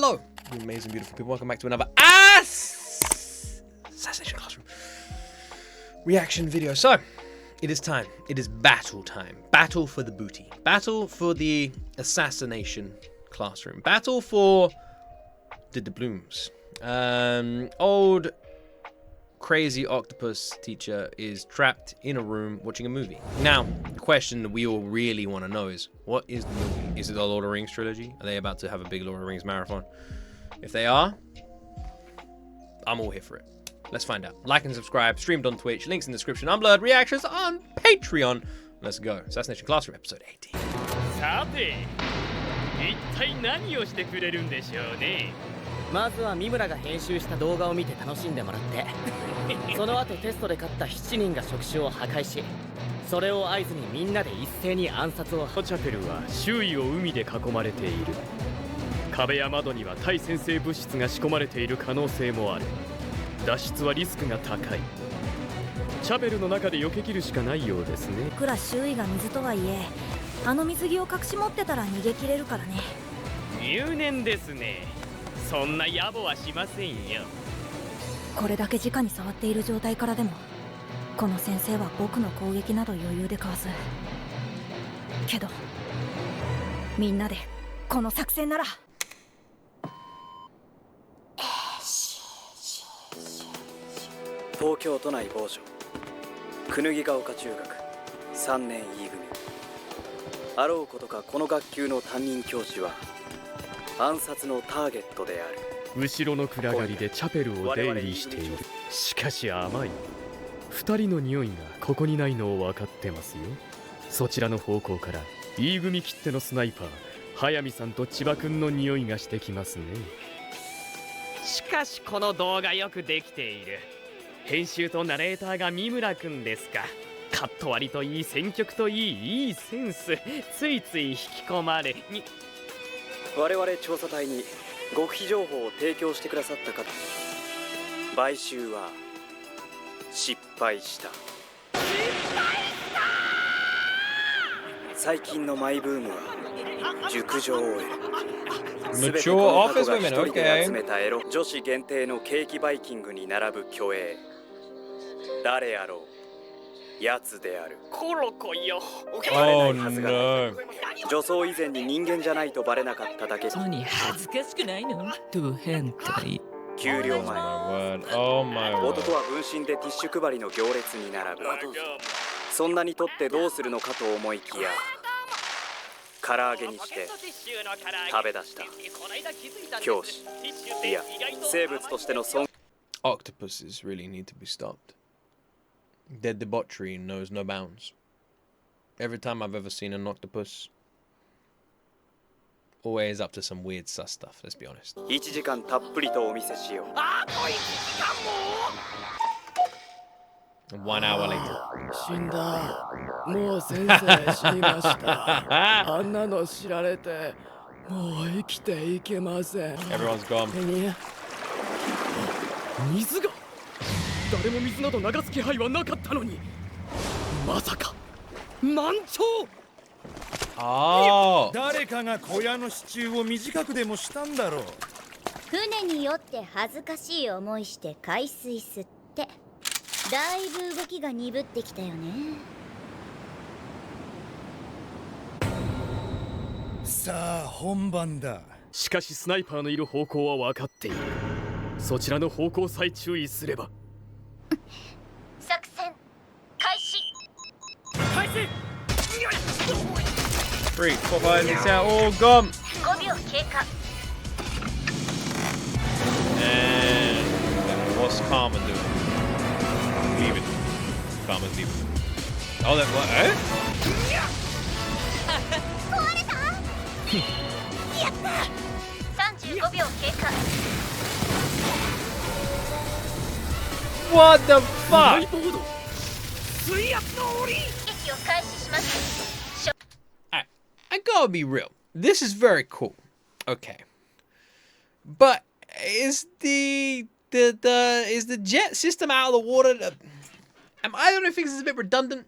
Hello, you amazing, beautiful people. Welcome back to another Assassination Classroom reaction video. So, it is time. It is battle time. Battle for the booty. Battle for the Assassination Classroom. Battle for the doubloons. Old crazy octopus teacher is trapped in a room watching a movie. Now, the question that we all really want to know is, what is the movie? Is it the Lord of the Rings trilogy? Are they about to have a big Lord of the Rings marathon? If they are, I'm all here for it. Let's find out. Like and subscribe, streamed on Twitch, links in the description, unblurred reactions on Patreon. Let's go. Assassination Classroom, episode 18. さて、一体何をしてくれるんでしょうね。まずは三村が編集した動画を見て楽しんでもらってその後テストで勝った7人が触手を破壊しそれを合図にみんなで一斉に暗殺を。チャペルは周囲を海で囲まれている。壁や窓には対先制物質が仕込まれている可能性もある。脱出はリスクが高い。チャペルの中で避け切るしかないようですね。いくら周囲が水とはいえあの水着を隠し持ってたら逃げ切れるからね。入念ですね。そんな野暮はしませんよ。これだけ直に触っている状態からでもこの先生は僕の攻撃など余裕でかわす。けどみんなでこの作戦なら。東京都内某所椚ヶ丘中学3年 E 組。あろうことかこの学級の担任教師は暗殺のターゲットである。後ろの暗がりでチャペルを出入りしている。しかし甘い。2人の匂いがここにないのを分かってますよ。そちらの方向から E 組きってのスナイパー速水さんと千葉くんの匂いがしてきますね。しかしこの動画よくできている。編集とナレーターが三村くんですか。カット割りといい、選曲といいセンス。ついつい引き込まれに。我々調査隊に極秘情報を提供してくださった方、買収は失敗した。最近のマイブームは熟女 OL。 全てこの過去が一人で集めたエロ女子限定のケーキバイキングに並ぶ虚栄。誰やろう、やつである。コロコよ。バレないはずがない。女装以前に人間じゃないとバレなかっただけ。何恥ずかしくないの？ド変態。給料前、男は分身でティッシュ配りの行列に並ぶ。そんなにとってどうするのかと思いきや、唐揚げにして食べ出した教師、いや生物としての尊。 Octopuses really need to be stopped. Their debauchery knows no bounds. Every time I've ever seen an octopus, always up to some weird sus stuff, let's be honest. 1時間たっぷりとお見せしよう。あと1時間も。 1 hour later. 死んだ。もう先生死にましたあんなの知られてもう生きていけません。 Everyone's gone. 水が誰も水など流す気配はなかったのに、まさか満潮。Oh. 誰かが小屋の支柱を短くでもしたんだろう。船に酔って恥ずかしい思いして海水吸って、だいぶ動きが鈍ってきたよね。さあ本番だ。しかしスナイパーのいる方向は分かっている。そちらの方向さえ注意すれば。作戦開始。開始。 3, 4, 5, 6, all gone. 5秒経過。 And what's Karma doing? Leaving. Karma's leaving. Oh, that what? Eh? 壊れた。やった。35秒経過。 What the fuck? 水圧の檻。息を開始します。 I gotta be real. This is very cool. Okay. But is the jet system out of the water? I don't think this is a bit redundant.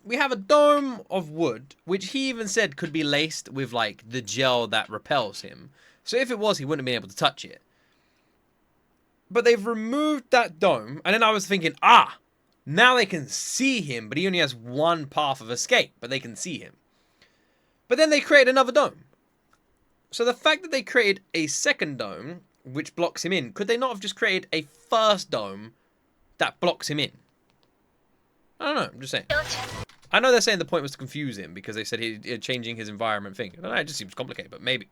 We have a dome of wood, which he even said could be laced with like the gel that repels him. So if it was, he wouldn't have been able to touch it. But they've removed that dome, and then I was thinking, now they can see him, but he only has one path of escape, but they can see him. But then they created another dome. So the fact that they created a second dome, which blocks him in, could they not have just created a first dome that blocks him in? I don't know, I'm just saying. I know they're saying the point was to confuse him because they said he changing his environment thing. I don't know, it just seems complicated, but maybe.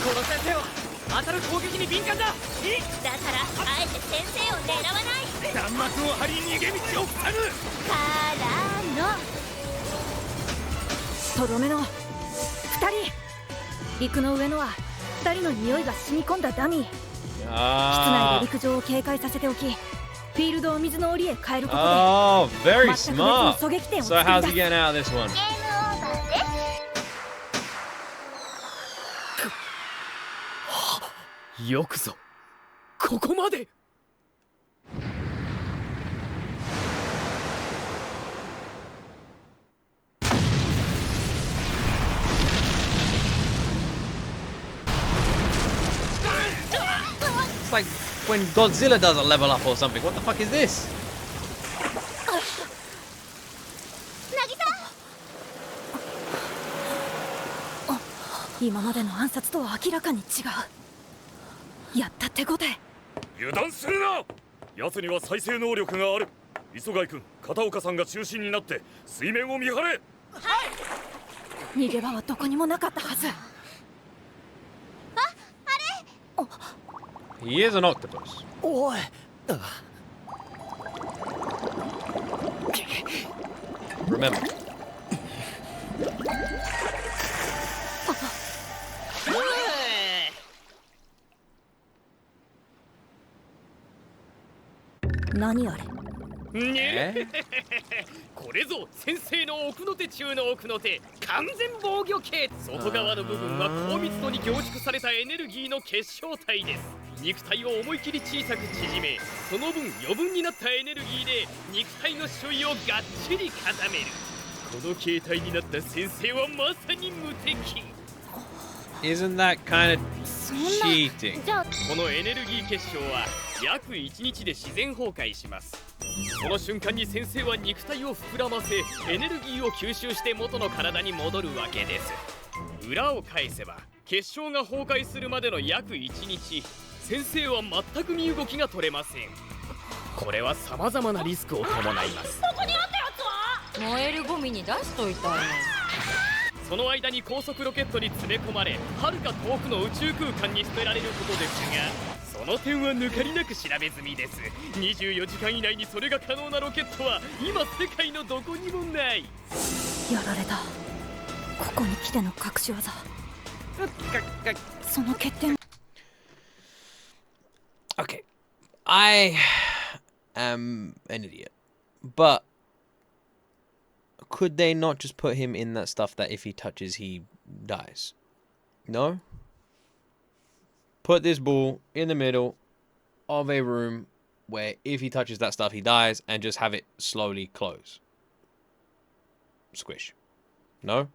Koro-sensei は当たる攻撃に敏感だ。だからあえて先生を狙わない。弾幕を張り逃げ道を塞ぐ。からのとどめの2人。陸の上のは2人の匂いが染み込んだダミー。室内で陸上を警戒させておき、フィールドを水の檻へ変えることで、very 全く別の smart. 狙撃点を So 作り how's 出 he す。 getting out of this one? ゲームオーバーです。よくぞここまで。It's like when Godzilla does a level up or something. What the fuck is this? 今までの暗殺とは明らかに違う。やった手応え。油断するな。奴には再生能力がある。磯貝君、片岡さんが中心になって水面を見張れ。逃げ場はどこにもなかったはず。He is an octopus. おい。Remember. 何あれ。これぞ先生の奥の手中の奥の手、完全防御系。外側の部分は高密度に凝縮されたエネルギーの結晶体です。肉体を思い切り小さく縮め、その分余分になったエネルギーで肉体の周囲をがっちり固める。この形態になった先生はまさに無敵。 Isn't that kind of cheating? このエネルギー結晶は約1日で自然崩壊します。その瞬間に先生は肉体を膨らませ、エネルギーを吸収して元の体に戻るわけです。裏を返せば結晶が崩壊するまでの約1日、先生は全く身動きが取れません。これは様々なリスクを伴います。ここにあったやつは燃えるゴミに出しといたよ。その間に高速ロケットに詰め込まれ、はるか遠くの宇宙空間に捨てられることですが、その点は抜かりなく調べ済みです。24時間以内にそれが可能なロケットは今世界のどこにもない。やられた。ここに来ての隠し技。その欠点。Okay, I am an idiot, but could they not just put him in that stuff that if he touches, he dies? No? Put this ball in the middle of a room where if he touches that stuff, he dies, and just have it slowly close. Squish. No?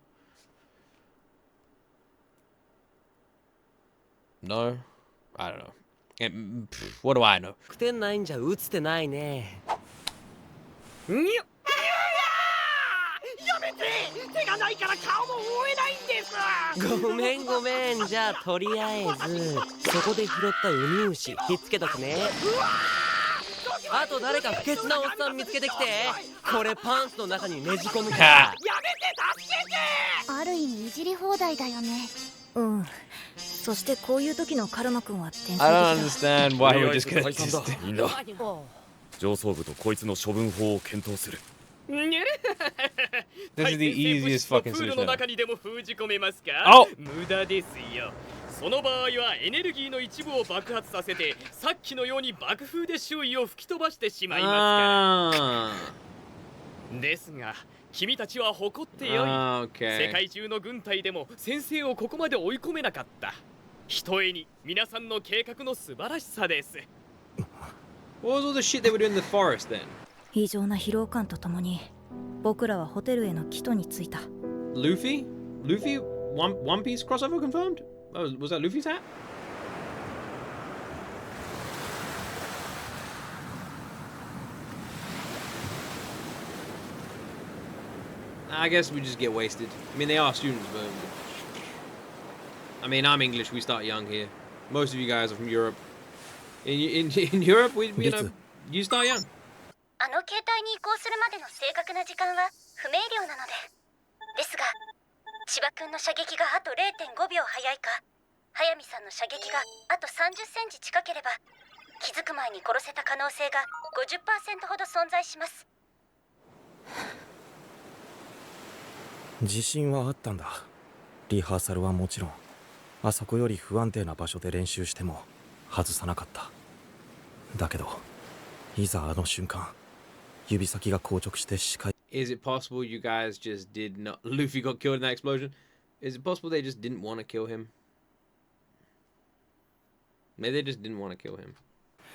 No? I don't know. What do I know? 点ないんじゃ打つてないね。やめて、手がないから顔も覆えないんです。ごめんごめん。じゃあとりあえずそこで拾ったウミウシひっつけとくね。あと誰か不潔なおっさん見つけてきて。これパンツの中にねじ込むから。やめて、助けて。ある意味いじり放題だよね。うん。そしてこういう時のカルマ君は天 I 才 don't 的だ。 understand why we're just gonna 解散だ。 just... いいんだ。上層部とこいつの処分法を検討する。This is the easiest fucking プール solution の ever. 中にでも封じ込めますか。お無駄ですよ。その場合はエネルギーの一部を爆発させて、さっきのように爆風で周囲を吹き飛ばしてしまいますから。ですが君たちは誇ってよい。世界中の軍隊でも先生をここまで追い込めなかった。ひとえに皆さんの計画の素晴らしさです。What was all the shit they were doing in the forest then? 異常な疲労感とともに僕らはホテルへの帰途に着いた。Luffy? Luffy One Piece crossover confirmed? Oh, was that Luffy's hat? I guess we just get wasted. I mean, they are students, but I mean, I'm English. We start young here. Most of you guys are from Europe. In Europe, we you know, you start young. あの形態に移行するまでの正確な時間は不明瞭なので。ですが、千葉君の射撃があと 0.5 秒早いか、速水さんの射撃があと30センチ近ければ、気づく前に殺せた可能性が 50% ほど存在します。自信はあったんだ。リハーサルはもちろん、あそこより不安定な場所で練習しても外さなかった。だけど、いざあの瞬間、指先が硬直して視界。Is it possible you guys just did not? Luffy got killed in that explosion. Is it possible they just didn't want to kill him? Maybe they just didn't want to kill him.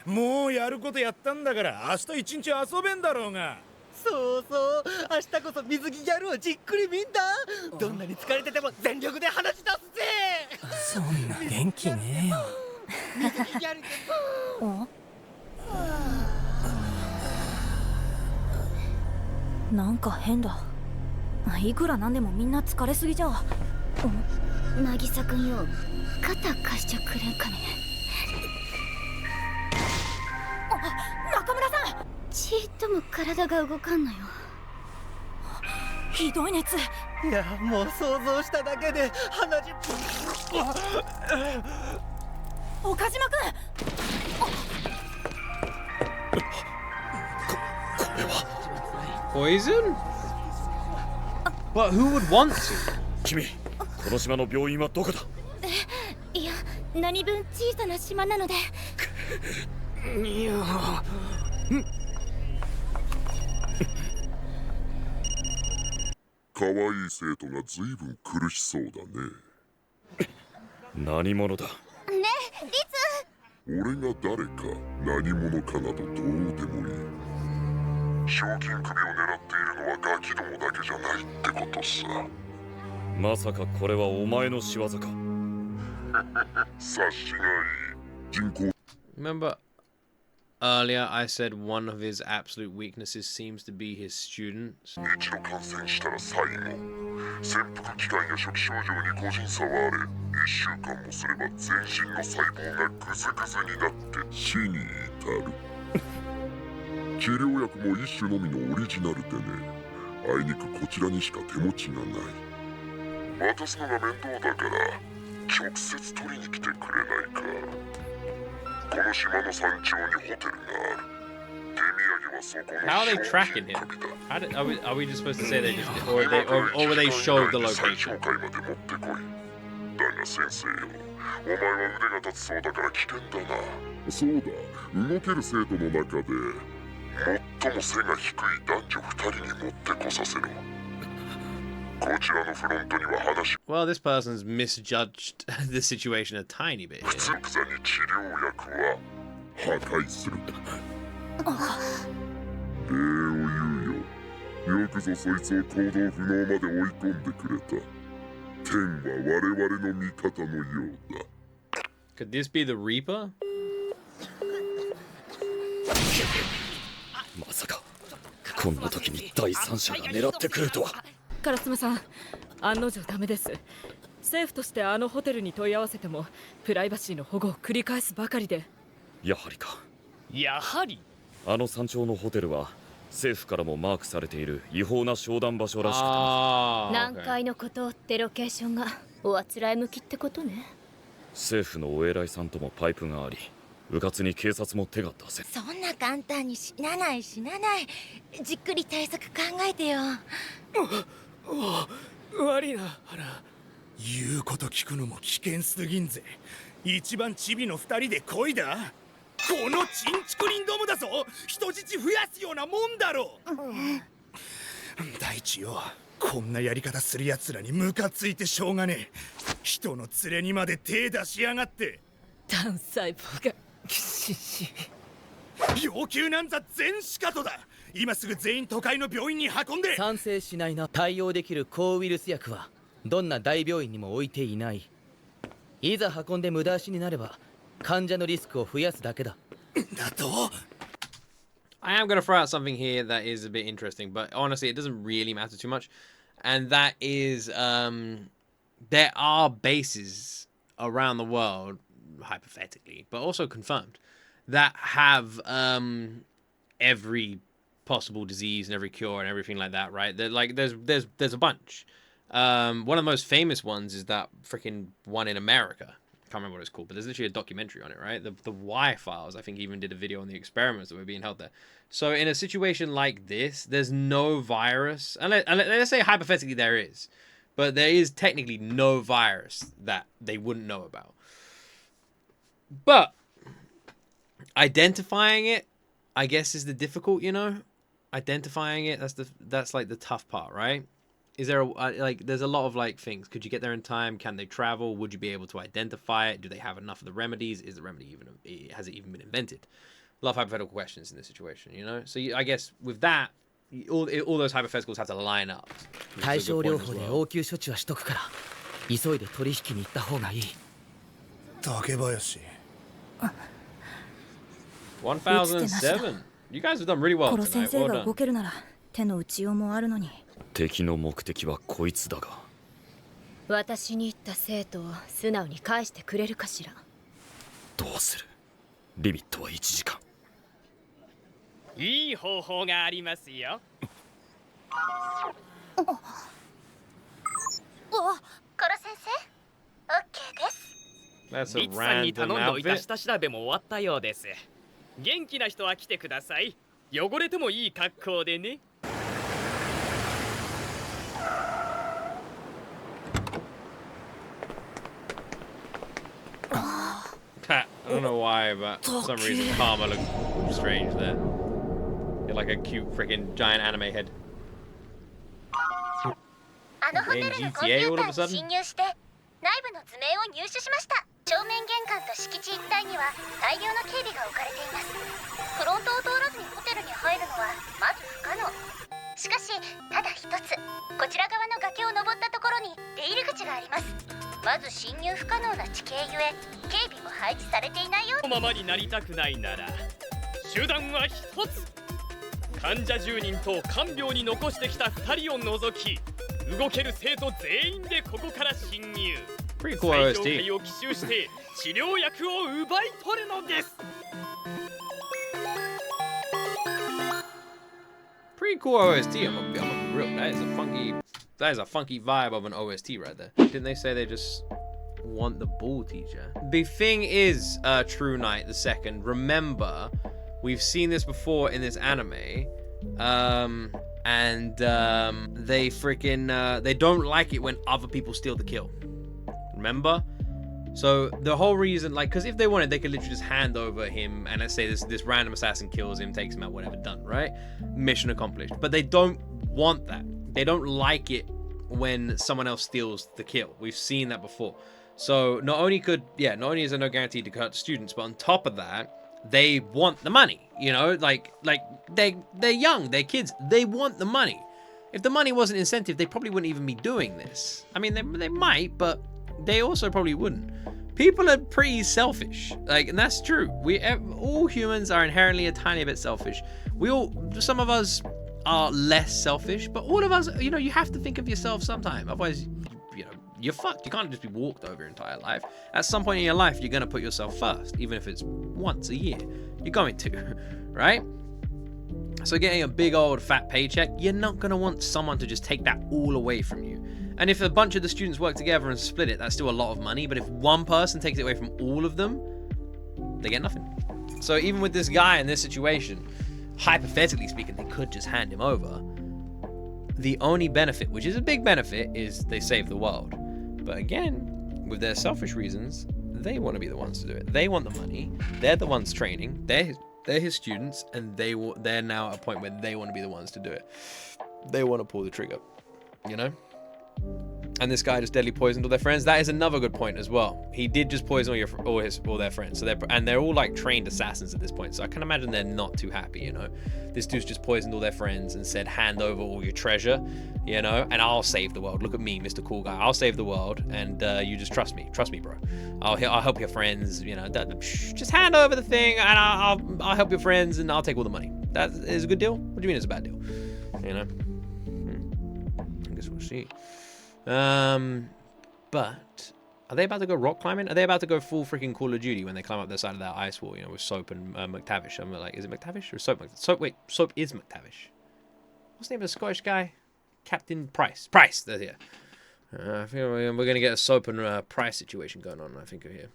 もうやることやったんだから明日一日遊べんだろうが。そうそう、明日こそ水着ギャルをじっくり見んだ。どんなに疲れてても全力で話し出すぜ。そんな元気ねえよ。水着ギャルでなんか変だ。いくらなんでもみんな疲れすぎじゃ。渚くんよ、肩貸しちゃくれんかね。中村さん、ちっとも体が動かんのよ。ひどい熱。いや、もう想像しただけで鼻血。岡島くん。これは Poison? But who would want to? 君、この島の病院はどこだ？いや、何分小さな島なので。いや。可愛い生徒がずいぶん苦しそうだね。何者だ？ねえ、リツ。俺が誰か何者かなどどうでもいい。賞金首を狙っているのはガキどもだけじゃないってことさ。まさかこれはお前の仕業か？察しがいい。人口。Remember earlier I said one of his absolute weaknesses seems to be his students. 一度感染したら最後。潜伏期間や初期症状に個人差はあれ、1週間もすれば全身の細胞がグズグズになって死に至る。治療薬も一種のみのオリジナルでね。あいにくこちらにしか手持ちがない。渡すのが面倒だから直接取りに来てくれないか。この島の山頂にホテルがある。手土産はそこの How are they tracking him? Are we just supposed to say they just or will they show the location? 最上階まで持ってこい。だが先生よ、お前は腕が立つそうだから危険だな。そうだ、動ける生徒の中で最も背が低い男女2人に持ってこさせろ。こちらのフロントには話。Well, this person's misjudged the situation a tiny bit. 普通草に治療薬は破壊する。礼を言うよ。よくぞそいつを行動不能まで追い込んでくれた。天は我々の味方のようだ。Could this be the Reaper? まさかこんな時に第三者が狙ってくるとは。カラスマさん、案の定ダメです。政府としてあのホテルに問い合わせてもプライバシーの保護を繰り返すばかりで。やはりか。やはりあの山頂のホテルは政府からもマークされている違法な商談場所らしくて、南海のことってロケーションがおあつらい向きってことね。政府のお偉いさんともパイプがあり、うかつに警察も手が出せ。そんな簡単に死なない。じっくり対策考えてよ。悪いな、原。言うこと聞くのも危険すぎんぜ。一番チビの2人で恋だ。このチンチクリンドームだぞ。人質増やすようなもんだろ。大地よ、こんなやり方するやつらにムカついてしょうがねえ。人の連れにまで手出しやがって。単細胞が要求なんざ全シカトだ。今すぐ全員都会の病院に運んで。賛成しないな。対応できる抗ウイルス薬はどんな大病院にも置いていない。いざ運んで無駄足になれば患者のリスクを増やすだけだ。だと I am going to throw out something here that is a bit interesting, but honestly, it doesn't really matter too much. And that is, there are bases around the world, hypothetically, but also confirmed, that have every possible disease and every cure and everything like that, right? There's a bunch. One of the most famous ones is that freaking one in America. Can't remember what it's called, but there's literally a documentary on it, right? The Y files, I think, even did a video on the experiments that were being held there. So in a situation like this, there's no virus, and let's say hypothetically there is, but there is technically no virus that they wouldn't know about. But identifying it, I guess, is the difficult, you know? Identifying it, that's like the tough part, right? Is there there's a lot of like things. Could you get there in time? Can they travel? Would you be able to identify it? Do they have enough of the remedies? Is the remedy has it even been invented? A lot of hypothetical questions in this situation, you know? So I guess with that, all those hypotheticals have to line up. 対症療法で応急処置はしとくから急いで取引に行った方がいい。竹林。1007. You guys have done really well tonight. コロ先生が動けるなら手の打ちようもあるのに。敵の目的はこいつだが。私に言った生徒を素直に返してくれるかしら。どうする？リミットは1時間。いい方法がありますよ。コロ先生、OK です。リツさんに頼んどいた下調べも終わったようです。元気な人は来てください。汚れてもいい格好でね。I don't know why, but for some reason Karma looked strange there. You're like a cute freaking giant anime head. あのホテルのコンピューターに侵入して内部の図面を入手しました。正面玄関と敷地一帯には大量の警備が置かれています。フロントを通らずにホテルに入るのはまず不可能。しかしただ一つ、こちら側の崖を登ったところに出入り口があります。まず侵入不可能な地形ゆえ警備も配置されていないようです。このままになりたくないなら手段は一つ。患者10人と看病に残してきた2人を除き動ける生徒全員でここから侵入。Pretty cool OST. 最上階を奇襲して治療薬を奪い取るのです。Pretty cool OST. I'm real. That is a funky vibe of an OST right there. Didn't they say they just want the ball teacher? The thing is, True Knight the Second. Remember, we've seen this before in this anime, and they freaking they don't like it when other people steal the kill. Remember? So the whole reason, like, because if they wanted, they could literally just hand over him, and let's say this random assassin kills him, takes him out, whatever, done, right? Mission accomplished. But they don't want that. They don't like it when someone else steals the kill. We've seen that before. So not only is there no guarantee to hurt students, but on top of that, they want the money. You know, like they're young, they're kids, they want the money. If the money wasn't incentive, they probably wouldn't even be doing this. I mean, they might, but they also probably wouldn't. People are pretty selfish, like, and that's true. All humans are inherently a tiny bit selfish. Some of us are less selfish, but all of us, you know, you have to think of yourself sometime. Otherwise, you know, you're fucked. You can't just be walked over your entire life. At some point in your life, you're going to put yourself first, even if it's once a year. You're going to, right? So getting a big old fat paycheck, you're not going to want someone to just take that all away from you. And if a bunch of the students work together and split it, that's still a lot of money. But if one person takes it away from all of them, they get nothing. So even with this guy in this situation, hypothetically speaking, they could just hand him over. The only benefit, which is a big benefit, is they save the world. But again, with their selfish reasons, they want to be the ones to do it. They want the money. They're the ones training. They're his students, and they're now at a point where they want to be the ones to do it. They want to pull the trigger, you know? and this guy just deadly poisoned all their friends. That is another good point as well. He did just poison all their friends. So they're all like trained assassins at this point. So I can imagine they're not too happy, you know. This dude's just poisoned all their friends and said, hand over all your treasure, you know, and I'll save the world. Look at me, Mr. Cool Guy. I'll save the world, and you just trust me, bro. I'll help your friends, you know. Just hand over the thing, and I'll help your friends, and I'll take all the money. That is a good deal. What do you mean it's a bad deal? You know. I guess we'll see. But are they about to go rock climbing? Are they about to go full freaking Call of Duty when they climb up the side of that ice wall, you know, with Soap and McTavish? I'm like, is it McTavish or Soap? Wait, Soap is McTavish. What's the name of the Scottish guy? Captain Price. Price, they're here. I feel we're going to get a Soap and Price situation going on, I think, here.